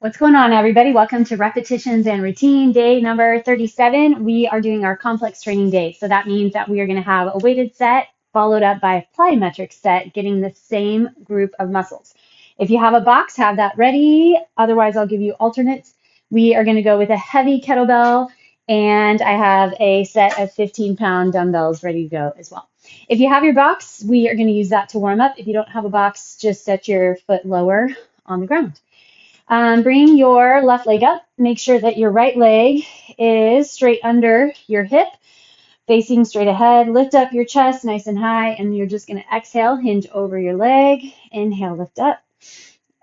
What's going on, everybody? Welcome to Repetitions and Routine, day number 37. We are doing our complex training day. So that means that we are going to have a weighted set followed up by a plyometric set, getting the same group of muscles. If you have a box, have that ready. Otherwise, I'll give you alternates. We are going to go with a heavy kettlebell, and I have a set of 15-pound dumbbells ready to go as well. If you have your box, we are going to use that to warm up. If you don't have a box, just set your foot lower on the ground. Bring your left leg up. Make sure that your right leg is straight under your hip, facing straight ahead. Lift up your chest nice and high, and you're just going to exhale, hinge over your leg. Inhale, lift up.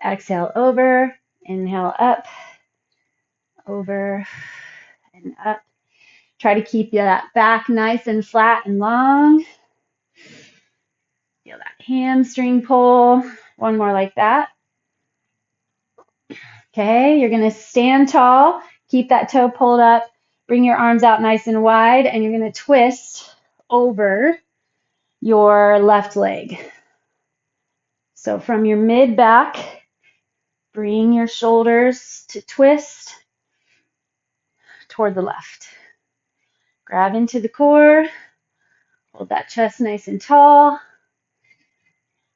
Exhale, over. Inhale, up, over, and up. Try to keep that back nice and flat and long. Feel that hamstring pull. One more like that. Okay, you're going to stand tall, keep that toe pulled up, bring your arms out nice and wide, and you're going to twist over your left leg. So from your mid back, bring your shoulders to twist toward the left. Grab into the core, hold that chest nice and tall.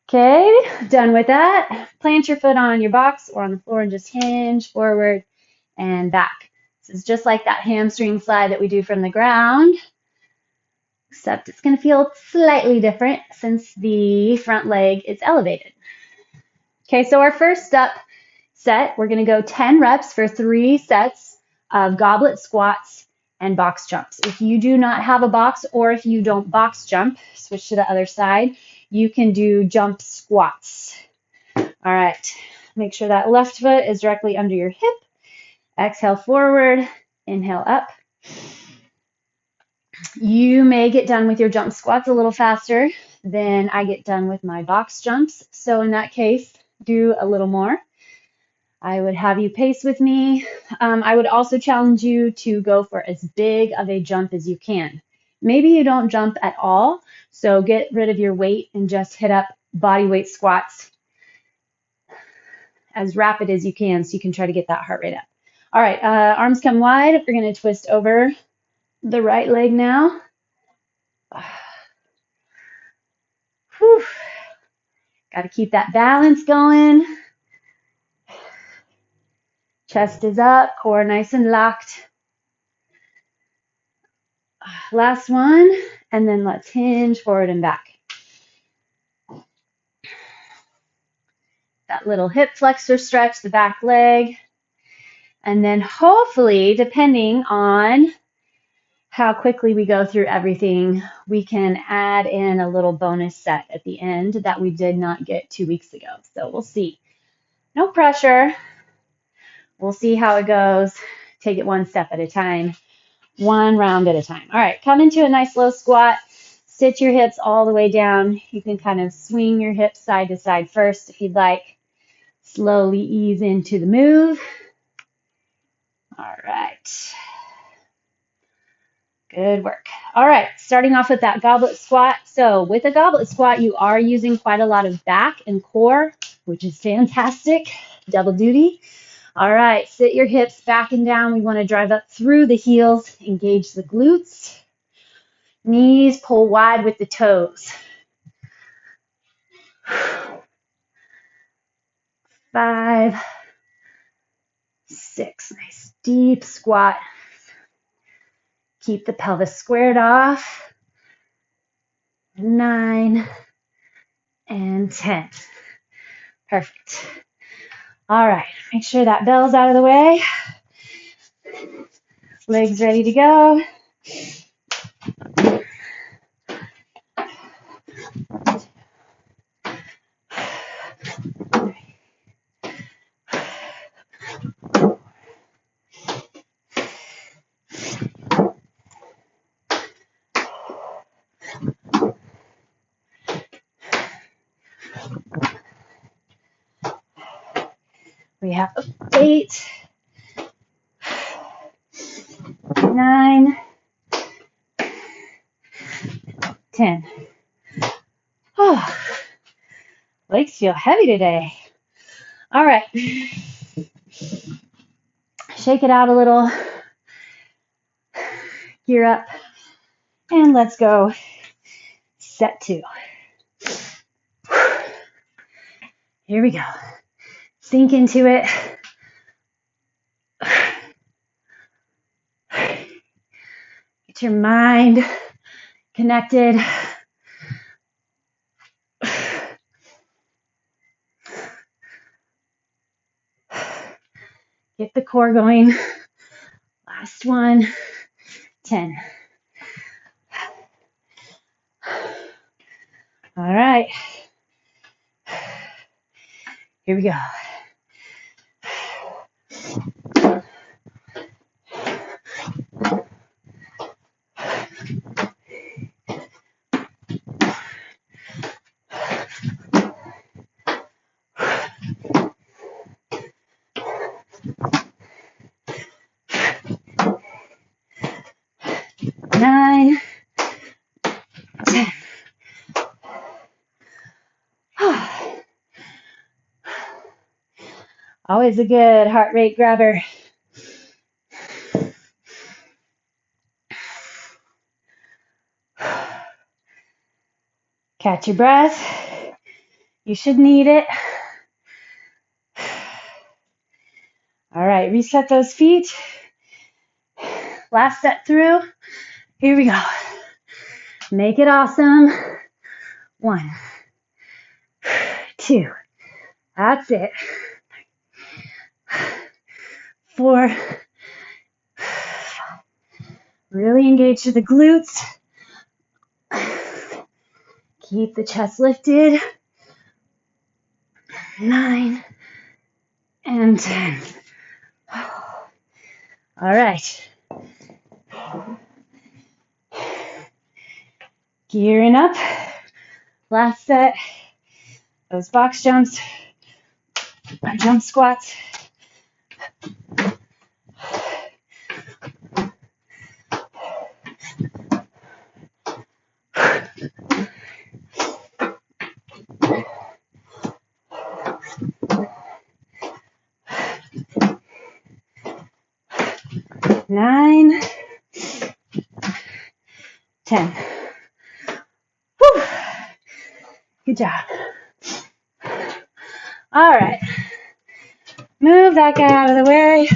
Okay, done with that. Plant your foot on your box or on the floor and just hinge forward and back. This is just like that hamstring slide that we do from the ground, except it's going to feel slightly different since the front leg is elevated. Okay, so our first up set, we're going to go 10 reps for 3 sets of goblet squats and box jumps. If you do not have a box, or if you don't box jump, switch to the other side, you can do jump squats. All right, make sure that left foot is directly under your hip. Exhale forward, inhale up. You may get done with your jump squats a little faster than I get done with my box jumps. So in that case, do a little more. I would have you pace with me. I would also challenge you to go for as big of a jump as you can. Maybe you don't jump at all, so get rid of your weight and just hit up body weight squats as rapid as you can so you can try to get that heart rate up. All right, arms come wide. We're going to twist over the right leg now. Whew. Got to keep that balance going. Chest is up, core nice and locked. Last one, and then let's hinge forward and back. That little hip flexor stretch, the back leg. And then hopefully, depending on how quickly we go through everything, we can add in a little bonus set at the end that we did not get 2 weeks ago. So we'll see. No pressure. We'll see how it goes. Take it one step at a time, one round at a time. All right, come into a nice low squat. Sit your hips all the way down. You can kind of swing your hips side to side first if you'd like. Slowly ease into the move. All right. Good work. All right, starting off with that goblet squat. So with a goblet squat, you are using quite a lot of back and core, which is fantastic. Double duty. All right, sit your hips back and down. We want to drive up through the heels, engage the glutes. Knees pull wide with the toes. 5, 6, nice deep squat. Keep the pelvis squared off. 9 and 10. Perfect. All right, make sure that bell's out of the way. Legs ready to go. We have 8, 9, 10. Oh, legs feel heavy today. All right. Shake it out a little. Gear up. And let's go. Set 2. Here we go. Sink into it. Get your mind connected. Get the core going. Last one. 10. All right. Here we go. Nine, 10. Always a good heart rate grabber. Catch your breath. You should need it. All right, reset those feet. Last set through. Here we go. Make it awesome. 1, 2. That's it. 4. Really engage the glutes. Keep the chest lifted. 9 and 10. All right. Gearing up. Last set. Those box jumps. Jump squats. Nine, 10. Whew. Good job. All right. Move that guy out of the way.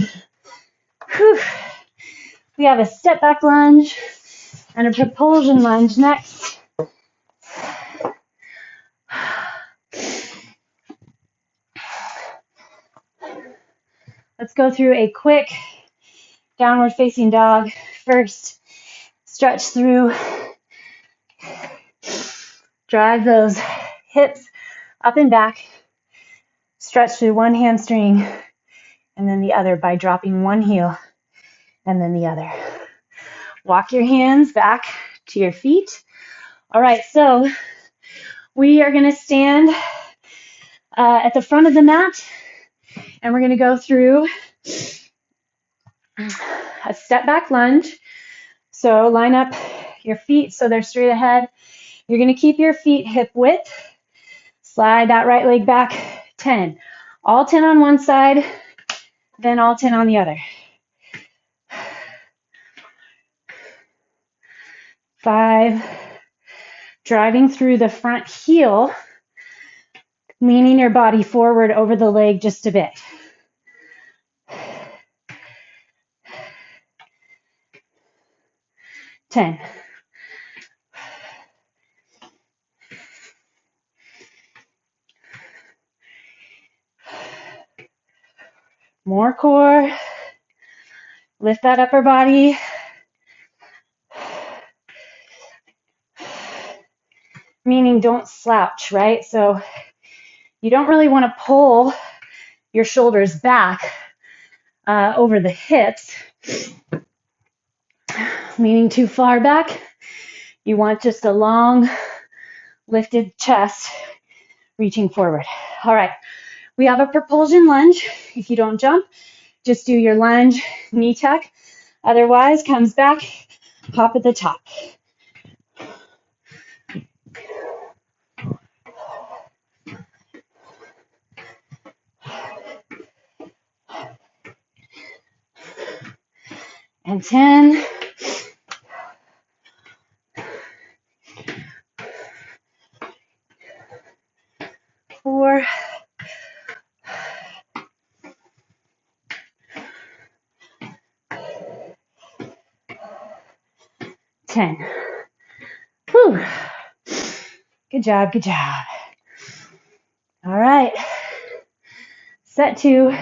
Whew. We have a step back lunge and a propulsion lunge next. Let's go through a quick downward facing dog first. Stretch through. Drive those hips up and back. Stretch through one hamstring and then the other by dropping one heel and then the other. Walk your hands back to your feet. All right, so we are going to stand at the front of the mat and we're going to go through a step back lunge. So line up your feet so they're straight ahead. You're going to keep your feet hip width. Slide that right leg back. 10. All 10 on one side, then all 10 on the other. 5. Driving through the front heel, leaning your body forward over the leg just a bit. 10. More core. Lift that upper body. Meaning don't slouch, right? So you don't really want to pull your shoulders back over the hips, leaning too far back. You want just a long lifted chest reaching forward. All right, we have a propulsion lunge. If you don't jump, just do your lunge, knee tuck. Otherwise, comes back, hop at the top. and 10. 4. 10. Whew. Good job, good job. All right. Set 2.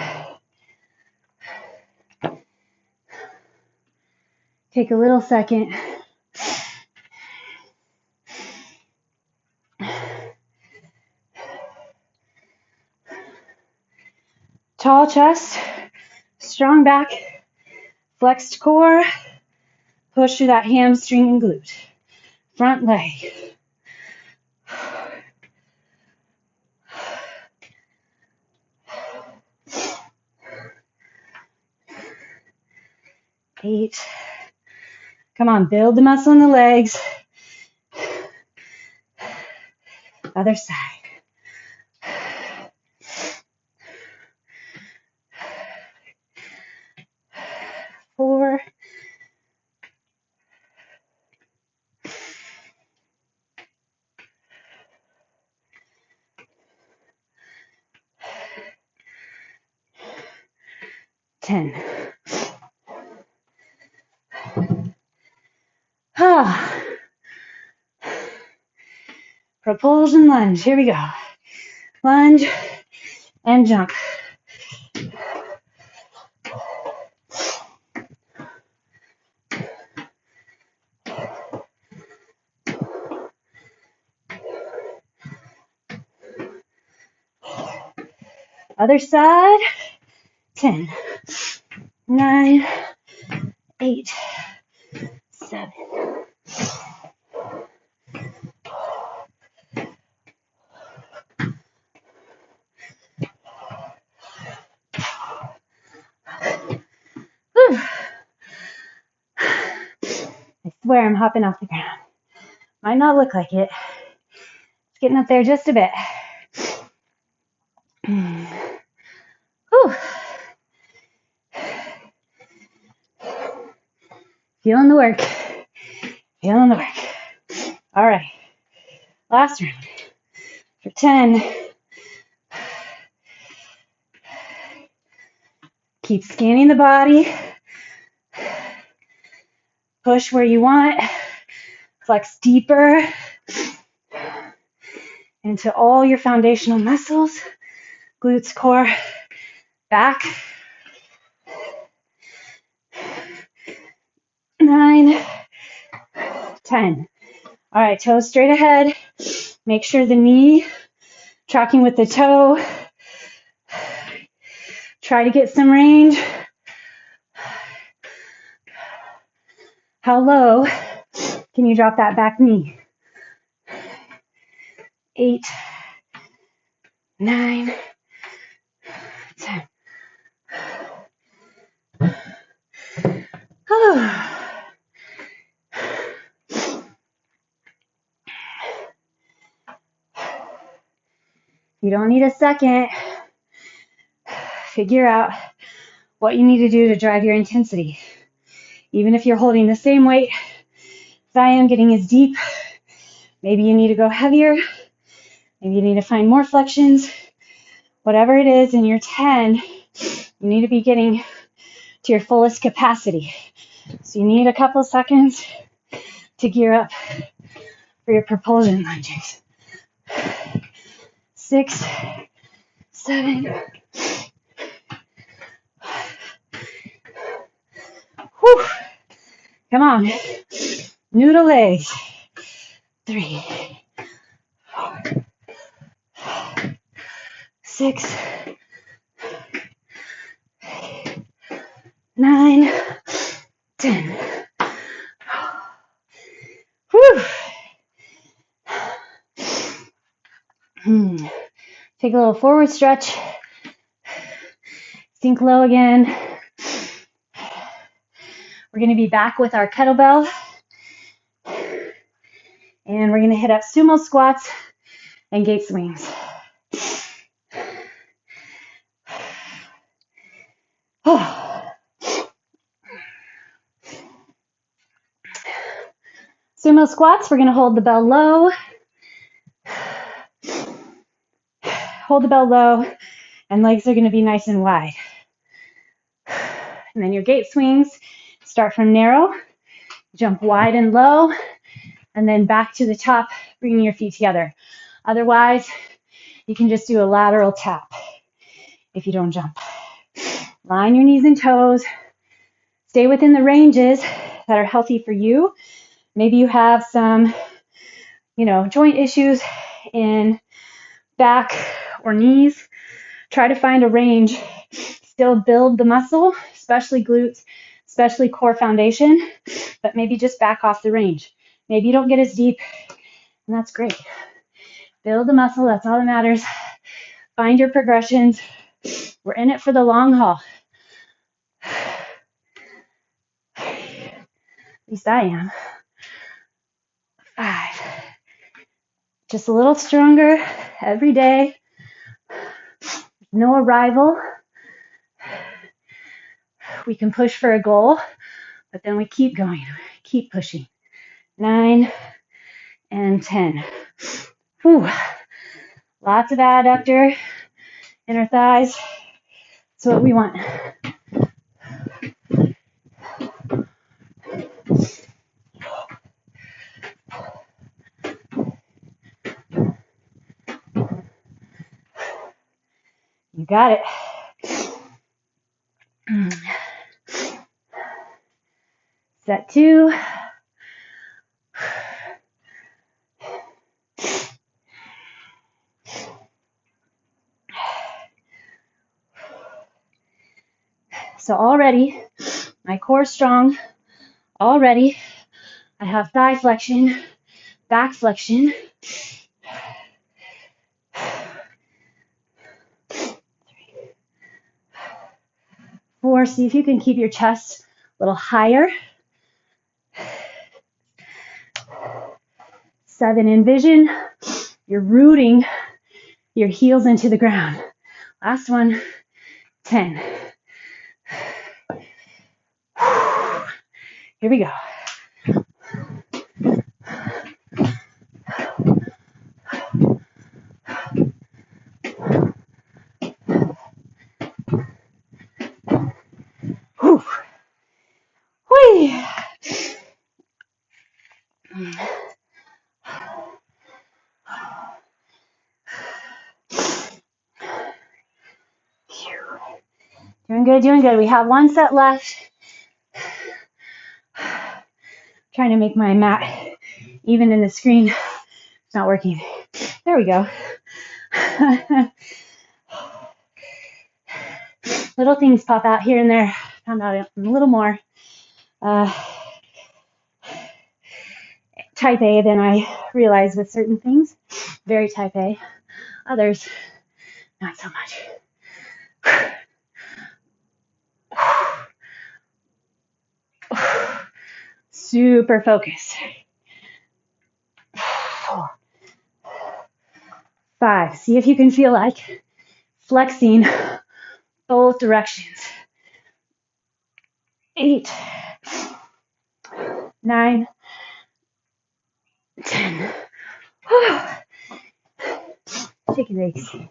Take a little second. Tall chest, strong back, flexed core. Push through that hamstring and glute. Front leg. 8. Come on, build the muscle in the legs. Other side. 4. 10. Propulsion lunge. Here we go. Lunge and jump. Other side. 10, 9, 8, 7. Whew. I swear I'm hopping off the ground. Might not look like it. It's getting up there just a bit. Whew. Feeling the work. Feeling the work. All right. Last round. For 10. Keep scanning the body. Push where you want. Flex deeper into all your foundational muscles. Glutes, core, back. 9, 10. All right, toes straight ahead. Make sure the knee tracking with the toe. Try to get some range. How low can you drop that back knee? 8, 9, 10. You don't need a second. Figure out what you need to do to drive your intensity. Even if you're holding the same weight as I am, getting as deep, maybe you need to go heavier. Maybe you need to find more flexions. Whatever it is in your 10, you need to be getting to your fullest capacity. So you need a couple of seconds to gear up for your propulsion lunges. 6, 7. Whew. Come on. Noodle legs. 3, 4, 6, 9, 10. Whew. Take a little forward stretch. Sink low again. We're going to be back with our kettlebell. And we're going to hit up sumo squats and gate swings. Sumo squats, we're going to hold the bell low. Hold the bell low, and legs are going to be nice and wide. And then your gate swings, start from narrow, jump wide and low, and then back to the top, bringing your feet together. Otherwise, you can just do a lateral tap if you don't jump. Line your knees and toes. Stay within the ranges that are healthy for you. Maybe you have some, joint issues in back or knees. Try to find a range. Still build the muscle, especially glutes, especially core foundation, but maybe just back off the range. Maybe you don't get as deep, and that's great. Build the muscle, that's all that matters. Find your progressions. We're in it for the long haul. At least I am. 5. Just a little stronger every day. No arrival. We can push for a goal, but then we keep going, keep pushing. 9 and 10. Whew. Lots of adductor, inner thighs. That's what we want. You got it. Set 2. So already, my core is strong. Already, I have thigh flexion, back flexion. 3, 4. See if you can keep your chest a little higher. 7. Envision you're rooting your heels into the ground. Last one. 10. Here we go. Whew. Whee. Doing good. We have 1 set left. Trying to make my mat even in the screen. It's not working. There we go. Little things pop out here and there. Found out a little more type A than I realized with certain things. Very type A. Others, not so much. Super focused. 4. 5. See if you can feel like flexing both directions. 8. 9. 10. Take it easy.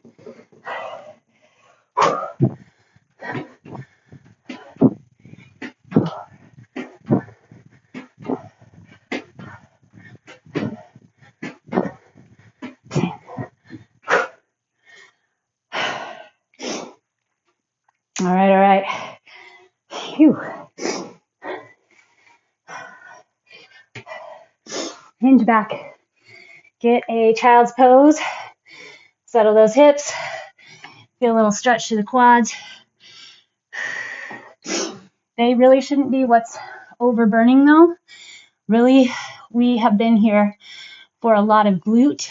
All right. Phew. Hinge back. Get a child's pose. Settle those hips. Feel a little stretch to the quads. They really shouldn't be what's overburning though. Really, we have been here for a lot of glute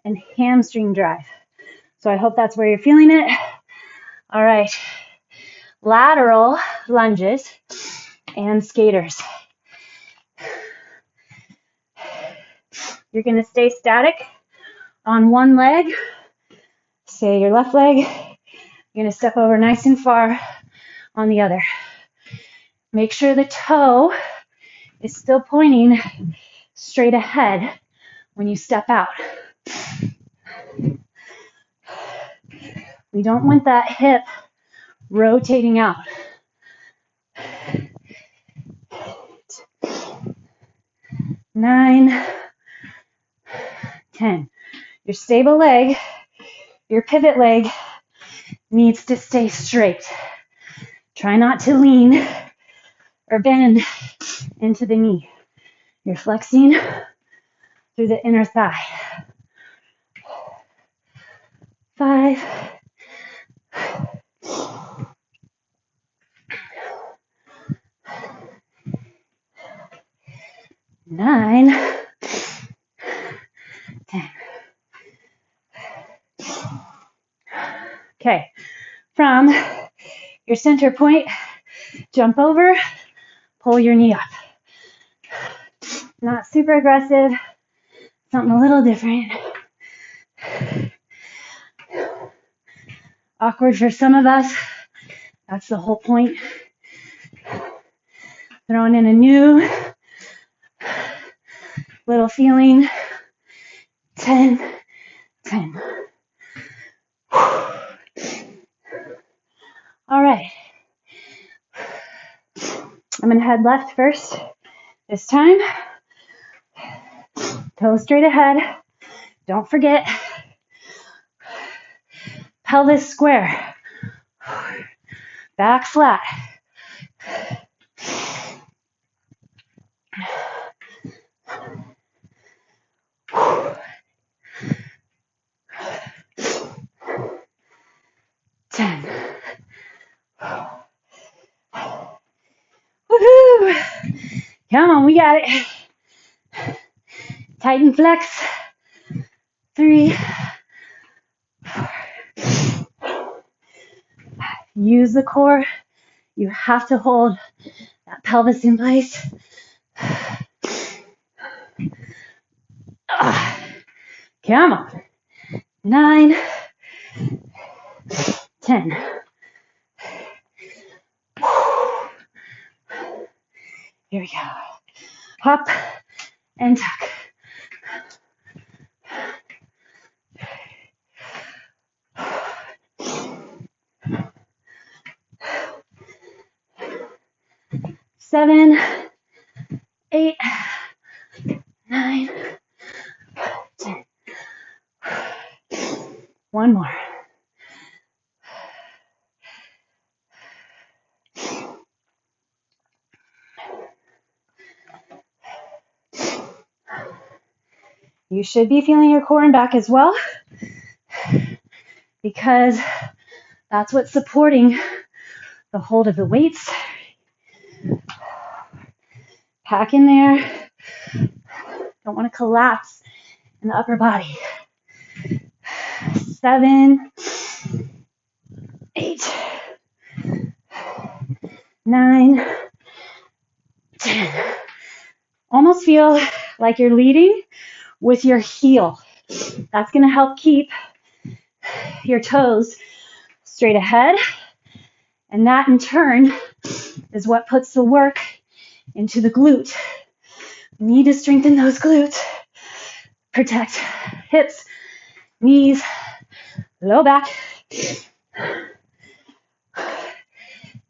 and hamstring drive. So I hope that's where you're feeling it. All right. Lateral lunges and skaters. You're going to stay static on one leg. Say your left leg. You're going to step over nice and far on the other. Make sure the toe is still pointing straight ahead when you step out. We don't want that hip rotating out. 9, 10. Your stable leg, your pivot leg needs to stay straight. Try not to lean or bend into the knee. You're flexing through the inner thigh. 5, 9, 10. Okay, from your center point, jump over, pull your knee up. Not super aggressive, something a little different. Awkward for some of us. That's the whole point. Throwing in a new little feeling. 10, 10. All right. I'm going to head left first this time. Toes straight ahead. Don't forget. Pelvis square. Back flat. Woohoo! Come on, we got it. Tighten, flex. 3, 4. Use the core. You have to hold that pelvis in place. Come on. 9, 10. Here we go. Hop and tuck. Seven, 8, 9, 10. One more. You should be feeling your core and back as well, because that's what's supporting the hold of the weights. Pack in there. Don't want to collapse in the upper body. 7, 8, 9, 10. Almost feel like you're leading with your heel. That's going to help keep your toes straight ahead. And that in turn is what puts the work into the glute. We need to strengthen those glutes. Protect hips, knees, low back.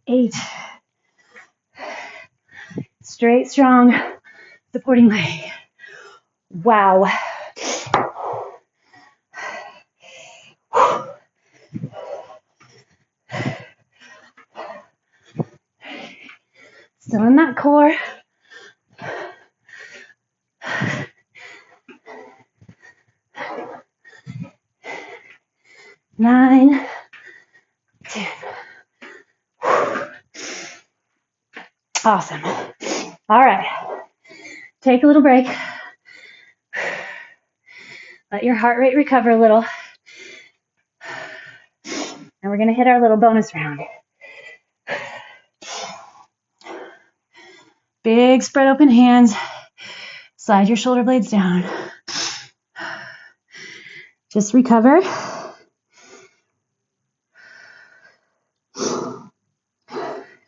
8. Straight, strong, supporting leg. Wow. Still in that core. 9, 10. Awesome. All right. Take a little break. Let your heart rate recover a little. And we're going to hit our little bonus round. Big spread open hands. Slide your shoulder blades down. Just recover.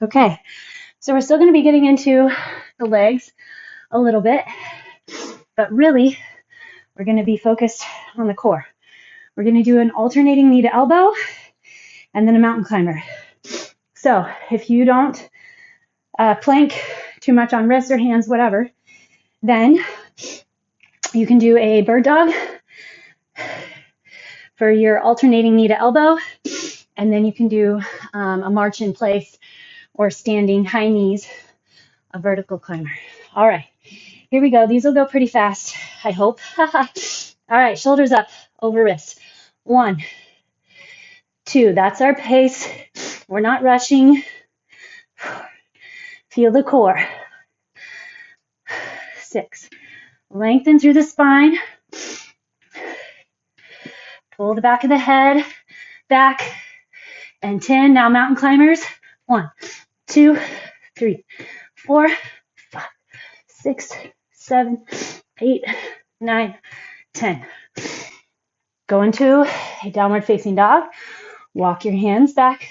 Okay, so we're still going to be getting into the legs a little bit. But really, we're going to be focused on the core. We're going to do an alternating knee to elbow and then a mountain climber. So if you don't plank too much on wrists or hands, whatever, then you can do a bird dog for your alternating knee to elbow, and then you can do a march in place or standing high knees, a vertical climber. All right, here we go. These will go pretty fast, I hope. All right, shoulders up over wrists. 1, 2, that's our pace. We're not rushing. Feel the core. 6, lengthen through the spine. Pull the back of the head back. And 10, now mountain climbers. 1, 2, 3, 4, 5, 6, 7, 8, 9, 10. Go into a downward facing dog. Walk your hands back.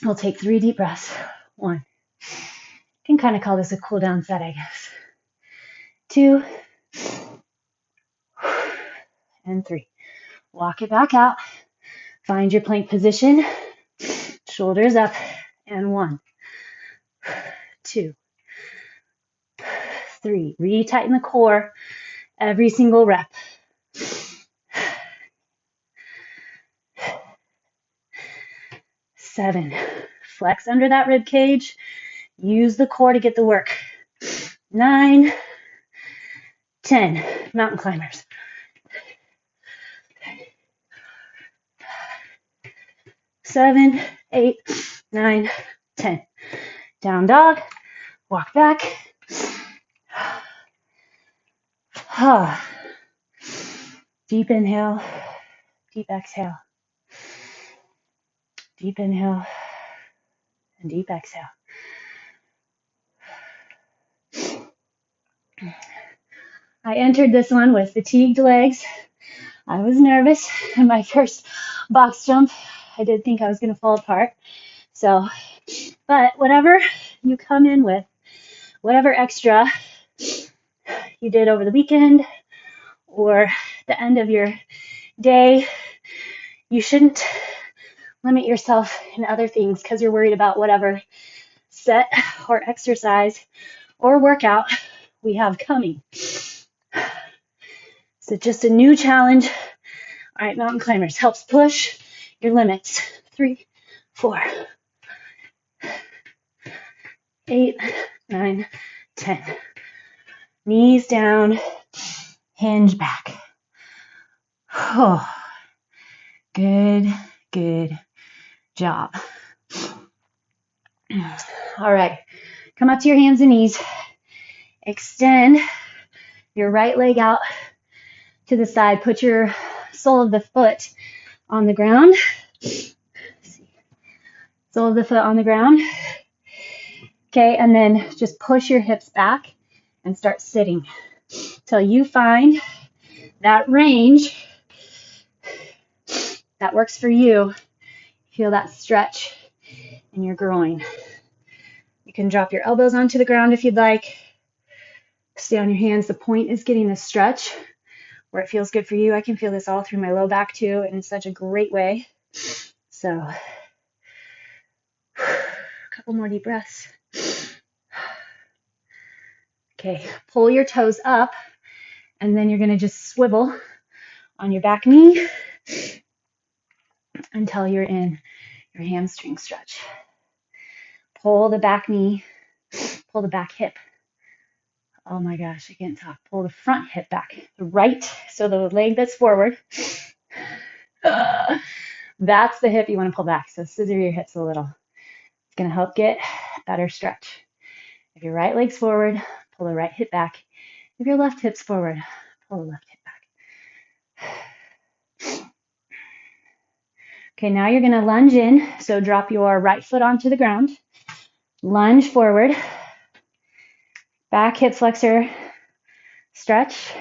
We'll take 3 deep breaths. 1. You can kind of call this a cool down set, I guess. 2. And 3. Walk it back out. Find your plank position. Shoulders up. And 1, 2, 3. Retighten the core every single rep. 7. Flex under that rib cage. Use the core to get the work. 9, 10. Mountain climbers. 7, 8, 9, 10. Down dog. Walk back. Deep inhale. Deep exhale. Deep inhale. And deep exhale. I entered this one with fatigued legs. I was nervous in my first box jump. I did think I was going to fall apart. So, but whatever you come in with, whatever extra you did over the weekend or the end of your day, you shouldn't limit yourself in other things because you're worried about whatever set or exercise or workout we have coming. So just a new challenge. All right, mountain climbers helps push your limits. 3, 4, 8, 9, 10. Knees down, hinge back. Oh, good job. All right, come up to your hands and knees. Extend your right leg out to the side. Put your sole of the foot on the ground. Sole of the foot on the ground. Okay, and then just push your hips back and start sitting till you find that range that works for you. Feel that stretch in your groin. You can drop your elbows onto the ground if you'd like. Stay on your hands. The point is getting the stretch where it feels good for you. I can feel this all through my low back too, and in such a great way. So, a couple more deep breaths. Okay, pull your toes up, and then you're going to just swivel on your back knee until you're in your hamstring stretch. Pull the back knee, pull the back hip. Oh my gosh, I can't talk. Pull the front hip back, the right, so the leg that's forward. That's the hip you want to pull back. So scissor your hips a little. It's going to help get better stretch. If your right leg's forward, pull the right hip back. If your left hip's forward, pull the left hip back. Okay, now you're going to lunge in. So drop your right foot onto the ground. Lunge forward. Back hip flexor stretch.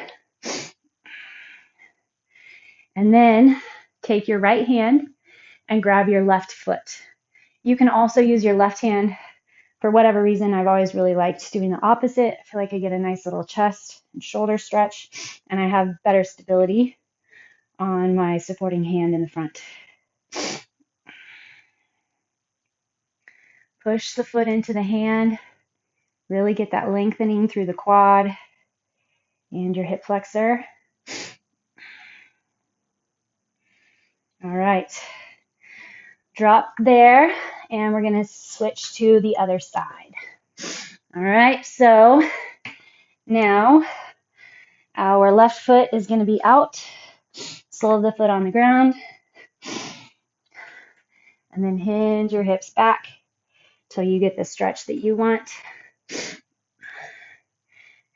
And then take your right hand and grab your left foot. You can also use your left hand For whatever reason, I've always really liked doing the opposite. I feel like I get a nice little chest and shoulder stretch, and I have better stability on my supporting hand in the front. Push the foot into the hand. Really get that lengthening through the quad and your hip flexor. All right. Drop there, and we're going to switch to the other side. All right, so now our left foot is going to be out, sole of the foot on the ground, and then hinge your hips back till you get the stretch that you want.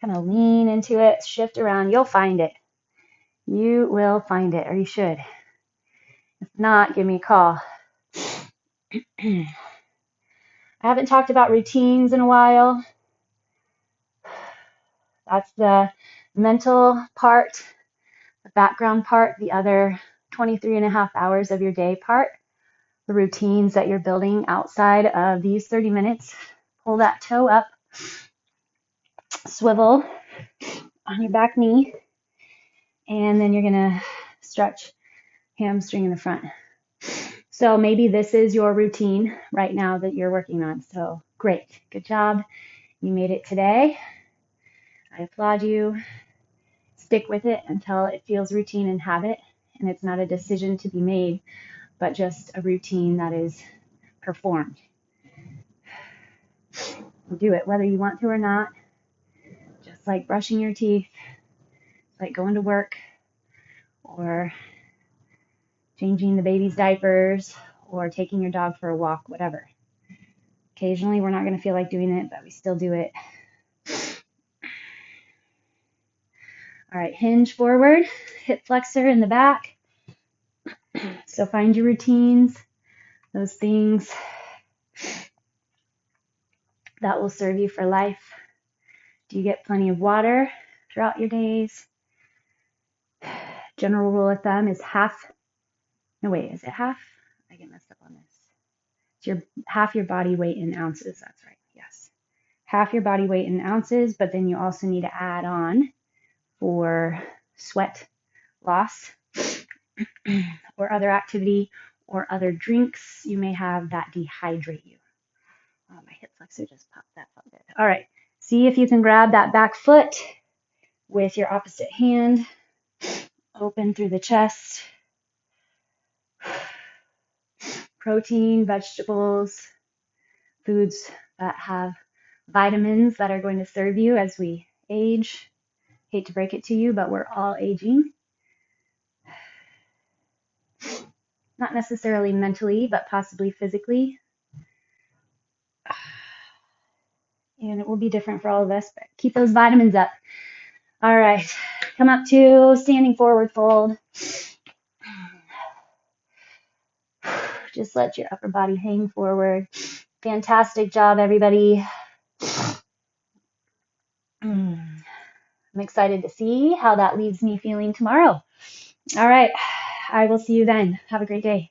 Kind of lean into it, shift around. You'll find it. You will find it, or you should. If not, give me a call. I haven't talked about routines in a while. That's the mental part, the background part, the other 23 and a half hours of your day part, the routines that you're building outside of these 30 minutes. Pull that toe up, swivel on your back knee, and then you're going to stretch hamstring in the front. So maybe this is your routine right now that you're working on. So great. Good job. You made it today. I applaud you. Stick with it until it feels routine and habit, and it's not a decision to be made, but just a routine that is performed. Do it whether you want to or not, just like brushing your teeth, like going to work, or changing the baby's diapers, or taking your dog for a walk, whatever. Occasionally we're not going to feel like doing it, but we still do it. All right, hinge forward, hip flexor in the back. So find your routines, those things that will serve you for life. Do you get plenty of water throughout your days? General rule of thumb is half. No, wait, is it half? I get messed up on this. It's half your body weight in ounces. That's right. Yes. Half your body weight in ounces, but then you also need to add on for sweat loss or other activity or other drinks you may have that dehydrate you. Oh, my hip flexor just popped that up there. All right. See if you can grab that back foot with your opposite hand. Open through the chest. Protein, vegetables, foods that have vitamins that are going to serve you as we age. Hate to break it to you, but we're all aging. Not necessarily mentally, but possibly physically. And it will be different for all of us, but keep those vitamins up. All right, come up to standing forward fold. Just let your upper body hang forward. Fantastic job, everybody. I'm excited to see how that leaves me feeling tomorrow. All right, I will see you then. Have a great day.